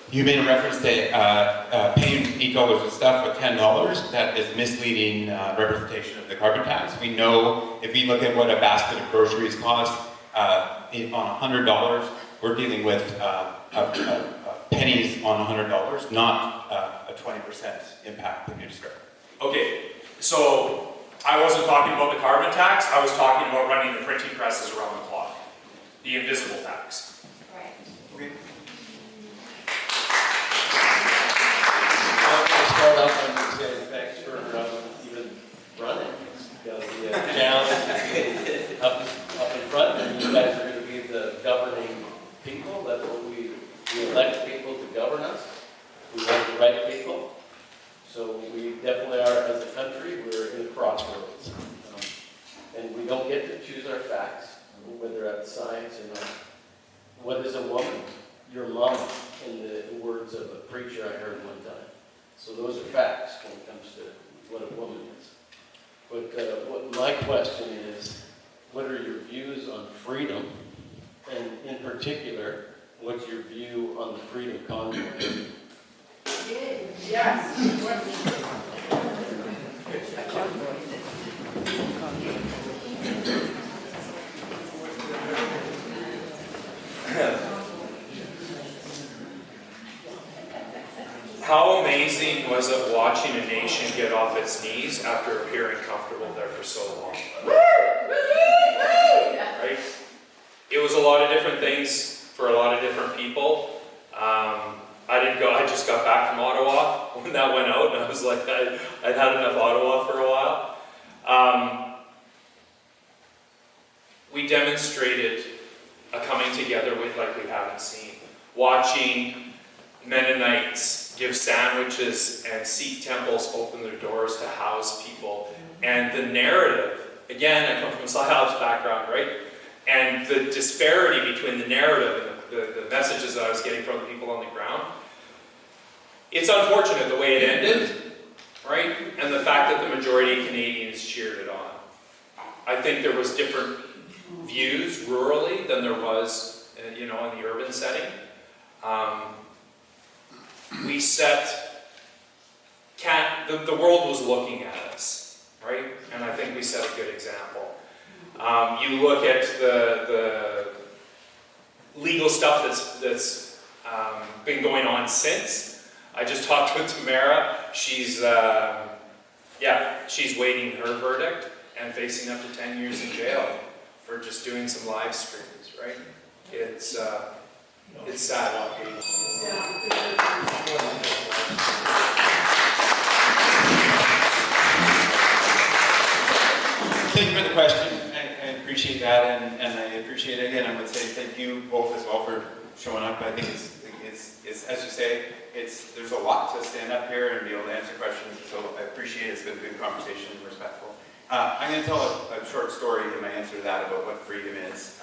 You made a reference to paying $8 of stuff with $10. That is misleading representation of the carbon tax. We know if we look at what a basket of groceries cost on $100, we're dealing with pennies on $100, not a 20% impact that you described. Okay, so I wasn't talking about the carbon tax, I was talking about running the printing presses around the clock. The invisible tax. Right. Okay. Start off and say thanks for even running, because the challenge is up in front, and you guys are going to be the governing people. That's what we elect people to govern us. We want the right people. So we definitely are, as a country, we're in a crossroads. And we don't get to choose our facts, whether that's science or not. What is a woman? Your mom, in the words of a preacher I heard one time. So those are facts when it comes to what a woman is. But what my question is, what are your views on freedom? And in particular, what's your view on the Freedom Convoy? Yes. How amazing was it watching a nation get off its knees after appearing comfortable there for so long? Right? It was a lot of different things for a lot of different people. I just got back from Ottawa when that went out, and I was like, I'd had enough Ottawa for a while. We demonstrated a coming together like we haven't seen. Watching Mennonites give sandwiches and Sikh temples open their doors to house people. And the narrative, again, I come from a PsyOps background, right? And the disparity between the narrative and the messages that I was getting from the people on the ground. It's unfortunate the way it ended, right? And the fact that the majority of Canadians cheered it on. I think there was different views rurally than there was, in the urban setting. We set, the world was looking at us, right? And I think we set a good example. You look at the legal stuff that's been going on since. I just talked with Tamara. She's waiting her verdict and facing up to 10 years in jail for just doing some live streams, right? It's sad. Thank you for the question. I appreciate that, and I appreciate it again. I would say thank you both as well for showing up. I think it's as you say, there's a lot to stand up here and be able to answer questions. So I appreciate it. It's been a good conversation and respectful. I'm going to tell a short story in my answer to that about what freedom is.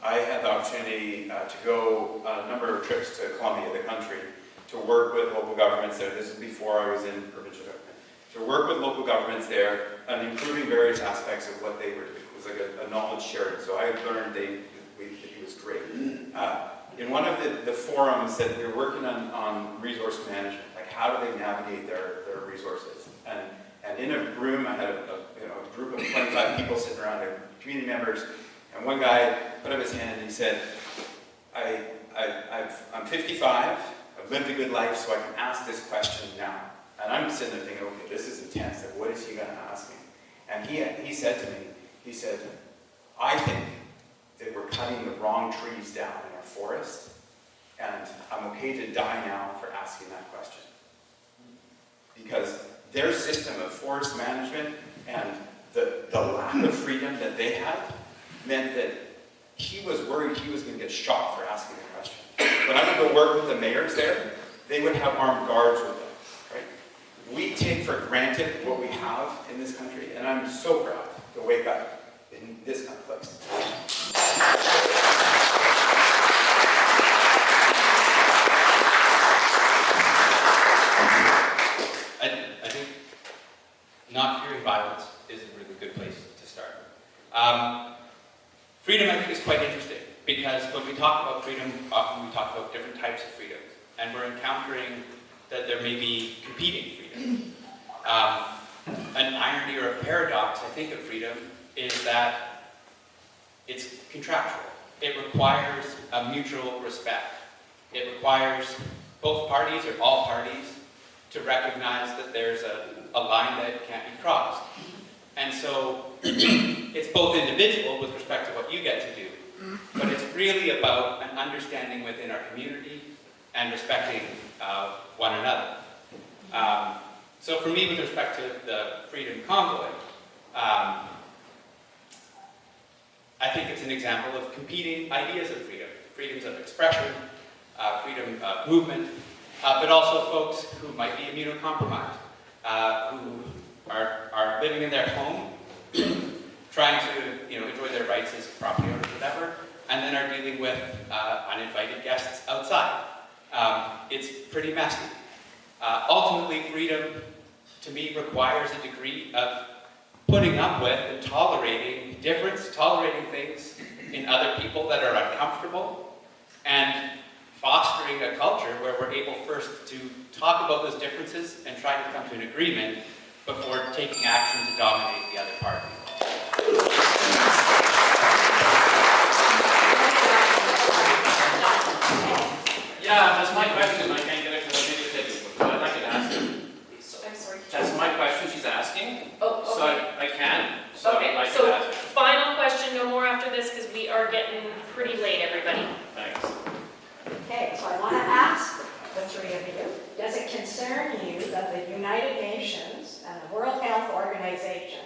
I had the opportunity to go a number of trips to Colombia, the country, to work with local governments there. This was before I was in provincial government. To work with local governments there and improving various aspects of what they were doing. It was like a knowledge sharing. So I learned it was great. In one of the forums that we were working on resource management, like how do they navigate their resources? And in a room, I had a group of 25 people sitting around, community members, and one guy put up his hand and he said, I'm 55, I've lived a good life, so I can ask this question now. And I'm sitting there thinking, okay, this is intense, like, what is he going to ask me? And he said to me, he said, I think that we're cutting the wrong trees down in our forest, and I'm okay to die now for asking that question. Because their system of forest management and the lack of freedom that they had meant that he was worried he was going to get shot for asking the question. When I would go work with the mayors there, they would have armed guards with them, right? We take for granted what we have in this country, and I'm so proud to wake up in this kind of place. I think not fearing violence is a really good place to start. Freedom, I think, is quite interesting, because when we talk about freedom, often we talk about different types of freedom. and we're encountering that there may be competing freedom. An irony or a paradox, I think, of freedom is that it's contractual. It requires a mutual respect. It requires both parties or all parties to recognize that there's a line that can't be crossed. And so it's both individual with respect to what you get to do, but it's really about an understanding within our community and respecting one another. So for me, with respect to the Freedom Convoy, I think it's an example of competing ideas of freedom. Freedoms of expression, freedom of movement, but also folks who might be immunocompromised, who are living in their home, trying to enjoy their rights as property owners, whatever, and then are dealing with uninvited guests outside. It's pretty messy. Ultimately, freedom, to me, requires a degree of putting up with and tolerating difference, tolerating things in other people that are uncomfortable, and fostering a culture where we're able first to talk about those differences and try to come to an agreement before taking action to dominate the other party. Yeah, that's my question. I can't get it because I didn't get it, but I'd like to ask her. I'm sorry. That's my question she's asking. Oh, So okay. I can. So I'd Okay, like to so ask her. final question, no more after this because we are getting pretty late, everybody. Thanks. Okay, so I want to ask the three of you, does it concern you that the United Nations and the World Health Organization,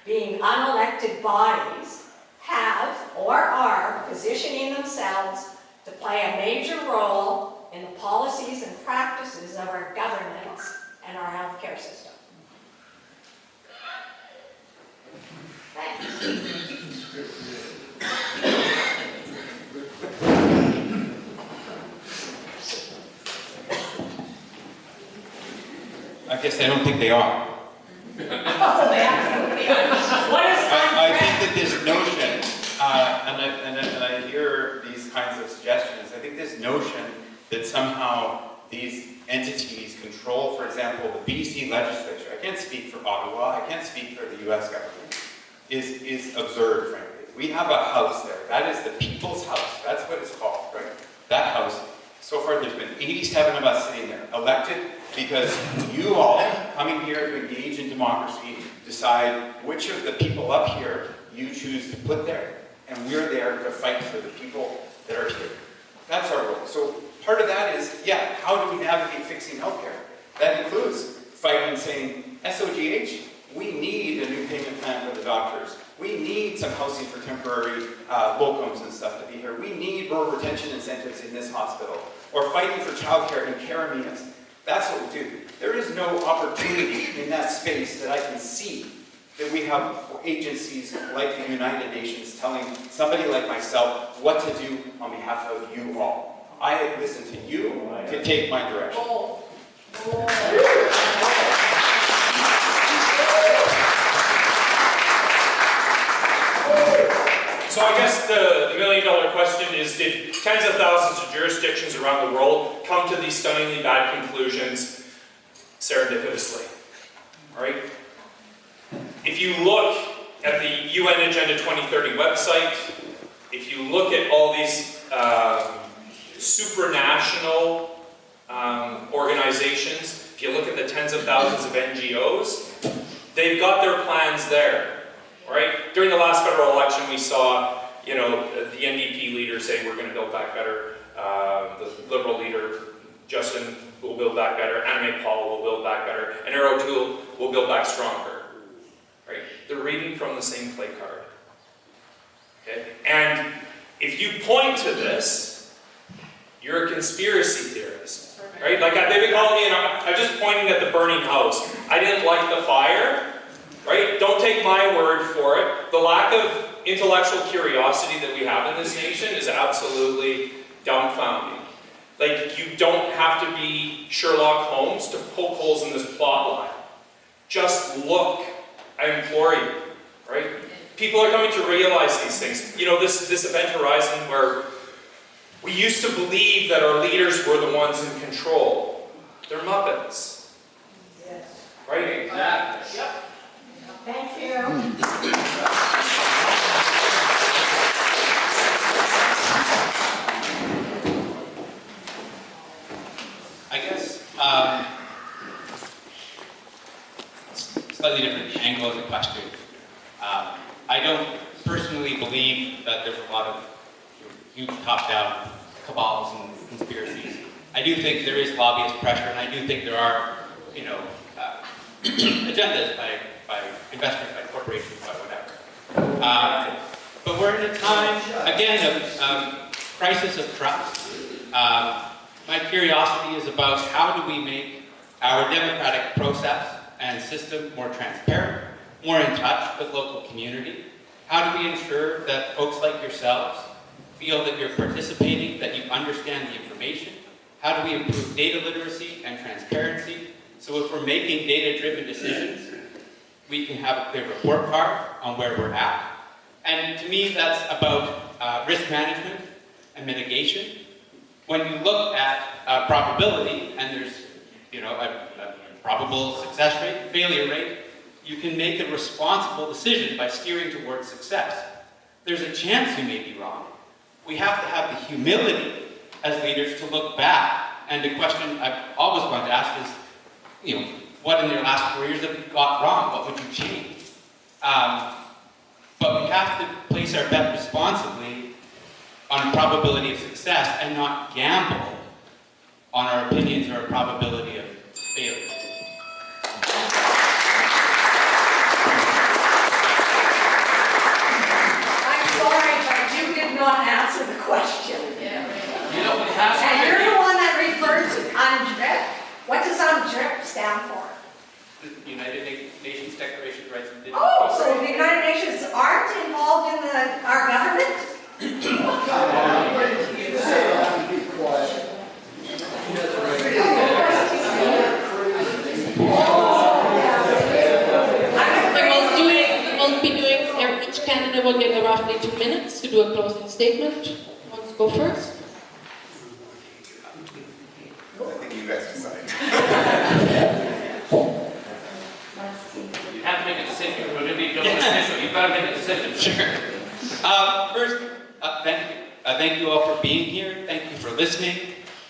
being unelected bodies, have or are positioning themselves to play a major role in the policies and practices of our governments and our healthcare system? Thanks. I guess I don't think they are. Oh, they absolutely are. What is I think that this notion, and I hear these kinds of suggestions, I think this notion that somehow these entities control, for example, the BC legislature, I can't speak for Ottawa, I can't speak for the US government, is absurd, frankly. We have a house there. That is the people's house. That's what it's called, right? That house, so far there's been 87 of us sitting there, elected because you all, coming here to engage in democracy, decide which of the people up here you choose to put there. And we're there to fight for the people that are here. That's our role. So part of that is, yeah, how do we navigate fixing healthcare? That includes fighting, saying, SOGH, we need a new payment plan for the doctors. We need some housing for temporary locums and stuff to be here. We need rural retention incentives in this hospital. Or fighting for childcare in Keremeos. That's what we do. There is no opportunity in that space that I can see that we have agencies like the United Nations telling somebody like myself what to do on behalf of you all. I listen to you to take my direction. So I guess the million-dollar question is, did tens of thousands of jurisdictions around the world come to these stunningly bad conclusions serendipitously? All right? If you look at the UN Agenda 2030 website, if you look at all these supranational organizations, if you look at the tens of thousands of NGOs, they've got their plans there. Right? During the last federal election, we saw, the NDP leader say we're going to build back better. The Liberal leader, Justin, will build back better. Anime Paul will build back better. And Eero O'Toole will build back stronger. Right? They're reading from the same play card. Okay? And if you point to this, you're a conspiracy theorist. Right? Like they've been calling me, and I'm just pointing at the burning house. I didn't light the fire. Right? Don't take my word for it. The lack of intellectual curiosity that we have in this nation is absolutely dumbfounding. Like, you don't have to be Sherlock Holmes to poke holes in this plot line. Just look. I implore you. Right? People are coming to realize these things. This Event Horizon where We used to believe that our leaders were the ones in control. They're Muppets, Yes. right? Exactly. Yep. Thank you. I guess, slightly different angle of the question. I don't personally believe that there's a lot of huge top-down cabals and conspiracies. I do think there is lobbyist pressure, and I do think there are, agendas by investors, by corporations, by whatever. But we're in a time, again, of crisis of trust. My curiosity is about how do we make our democratic process and system more transparent, more in touch with local community? How do we ensure that folks like yourselves feel that you're participating, that you understand the information? How do we improve data literacy and transparency? So if we're making data-driven decisions, we can have a clear report card on where we're at. And to me, that's about risk management and mitigation. When you look at probability, and there's a probable success rate, failure rate, you can make a responsible decision by steering towards success. There's a chance you may be wrong. We have to have the humility as leaders to look back, and the question I've always wanted to ask is, what in your last 4 years have you got wrong? What would you change? But we have to place our bet responsibly on probability of success and not gamble on our opinions or our probability of failure. I'm sorry, but you did not answer the question. You know, we have And you're to. the one that referred to UNDRIP. What does UNDRIP stand for? The United Nations Declaration of Rights of Indigenous Oh, so Peoples. the United Nations aren't involved in our government? We won't be doing, each candidate will get roughly 2 minutes to do a closing statement. Who wants to go first? I think you guys decide. You have to make a decision. We're going to be doing official. You've got to make a decision. Sure. First, thank you. Thank you all for being here. Thank you for listening.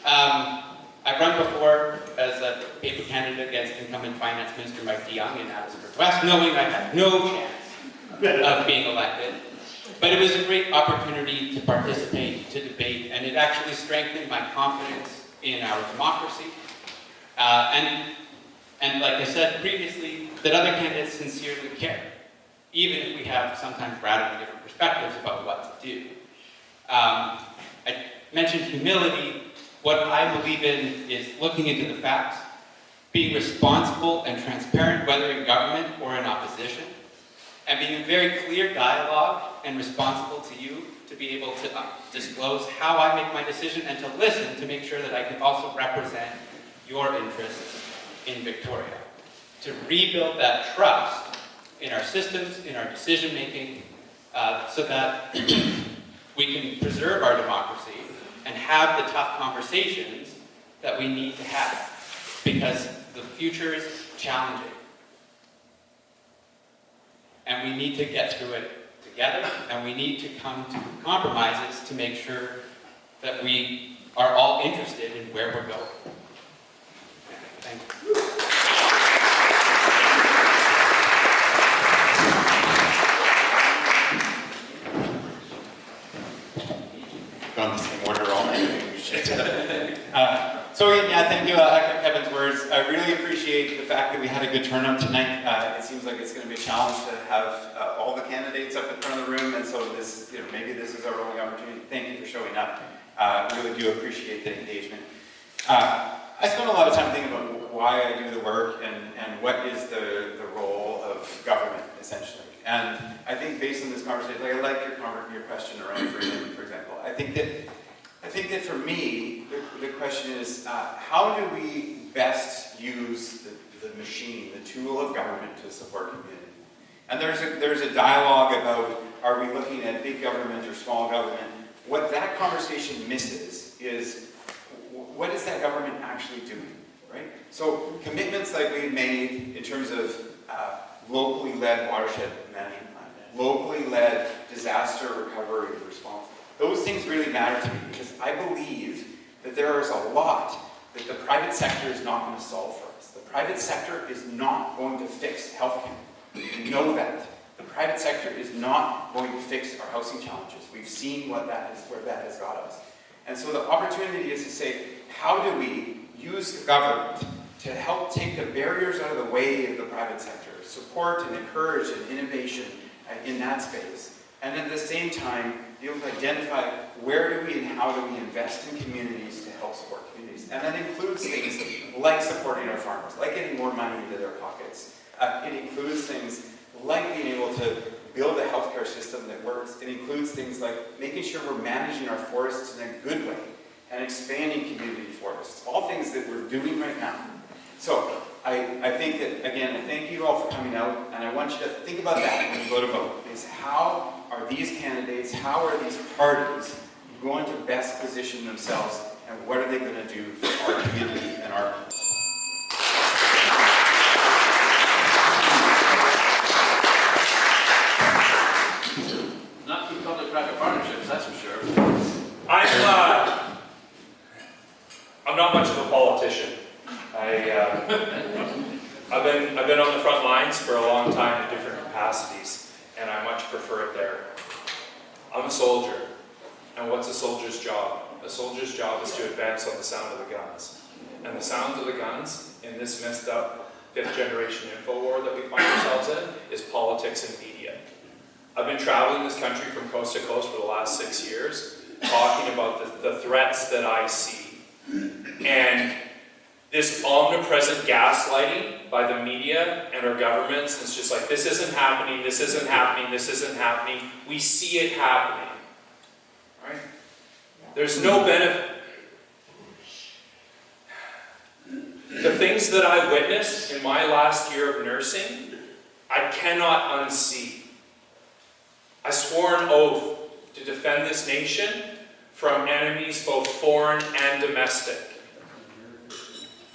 I've run before as a paper candidate against incumbent Finance Minister Mike DeYoung in Abbotsford West, knowing I had no chance of being elected. But it was a great opportunity to participate, to debate, and it actually strengthened my confidence in our democracy. And like I said previously, that other candidates sincerely care, even if we have sometimes radically different perspectives about what to do. I mentioned humility. What I believe in is looking into the facts, being responsible and transparent, whether in government or in opposition, and being a very clear dialogue and responsible to you to be able to disclose how I make my decision and to listen to make sure that I can also represent your interests in Victoria. To rebuild that trust in our systems, in our decision-making, so that we can preserve our democracy and have the tough conversations that we need to have, because the future is challenging. And we need to get through it together, and we need to come to compromises to make sure that we are all interested in where we're going. Thank you. Gone the same order all night. Thank you, echo Kevin's words. I really appreciate the fact that we had a good turnout tonight. It seems like it's going to be a challenge to have all the candidates up in front of the room, and so this, maybe this is our only opportunity. Thank you for showing up. Really do appreciate the engagement. I spend a lot of time thinking about why I do the work and what is the role of government, essentially. And I think based on this conversation, I like your question around freedom, for example. I think that for me, the question is, how do we best use the machine, the tool of government to support community? And there's a dialogue about, are we looking at big government or small government? What that conversation misses is, what is that government actually doing, right? So commitments like we've made in terms of locally led watershed management plan, locally led disaster recovery response, those things really matter to me because I believe that there is a lot that the private sector is not going to solve for us. The private sector is not going to fix healthcare. We know that. The private sector is not going to fix our housing challenges. We've seen where that has got us. And so the opportunity is to say, how do we use the government to help take the barriers out of the way of the private sector, support and encourage and innovation in that space, and at the same time, be able to identify where do we and how do we invest in communities to help support communities. And that includes things like supporting our farmers, like getting more money into their pockets. It includes things like being able to build a healthcare system that works. It includes things like making sure we're managing our forests in a good way and expanding community forests. All things that we're doing right now. So I think that, again, thank you all for coming out, and I want you to think about that when you go to vote, is how are these candidates, how are these parties going to best position themselves, and what are they going to do for our community and our Not through public-private partnerships, that's for sure. I'm not much of a politician. I've been on the front lines for a long time in different capacities, and I much prefer it there. I'm a soldier, and what's a soldier's job? A soldier's job is to advance on the sound of the guns. And the sound of the guns in this messed up fifth-generation info war that we find ourselves in is politics and media. I've been traveling this country from coast to coast for the last 6 years, talking about the threats that I see. And this omnipresent gaslighting by the media and our governments, it's just like, this isn't happening, this isn't happening, this isn't happening. We see it happening. Right? There's no benefit. The things that I witnessed in my last year of nursing, I cannot unsee. I swore an oath to defend this nation from enemies both foreign and domestic.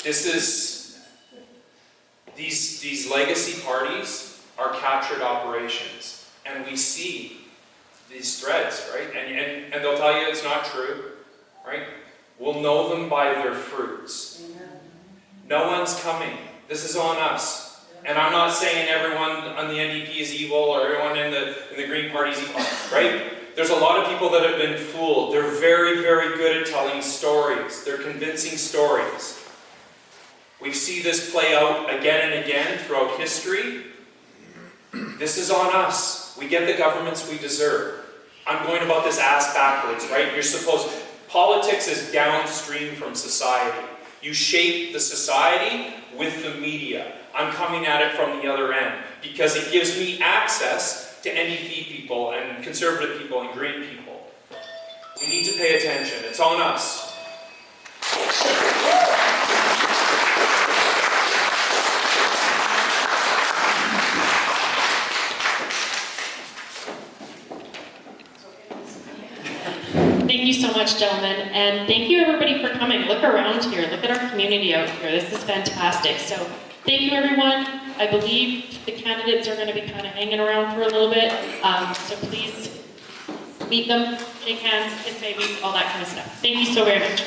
These legacy parties are captured operations, and we see these threads, right? And they'll tell you it's not true, right? We'll know them by their fruits. No one's coming. This is on us. And I'm not saying everyone on the NDP is evil or everyone in the Green Party is evil, right? There's a lot of people that have been fooled. They're very, very good at telling stories. They're convincing stories. We see this play out again and again throughout history. This is on us. We get the governments we deserve. I'm going about this ass backwards, right? Politics is downstream from society. You shape the society with the media. I'm coming at it from the other end because it gives me access to NDP people and conservative people and green people. We need to pay attention. It's on us. Thank you so much, gentlemen, and thank you everybody for coming. Look around here, look at our community out here. This is fantastic. So thank you everyone. I believe the candidates are going to be kind of hanging around for a little bit, so please meet them, shake hands, kiss babies, all that kind of stuff. Thank you so very much.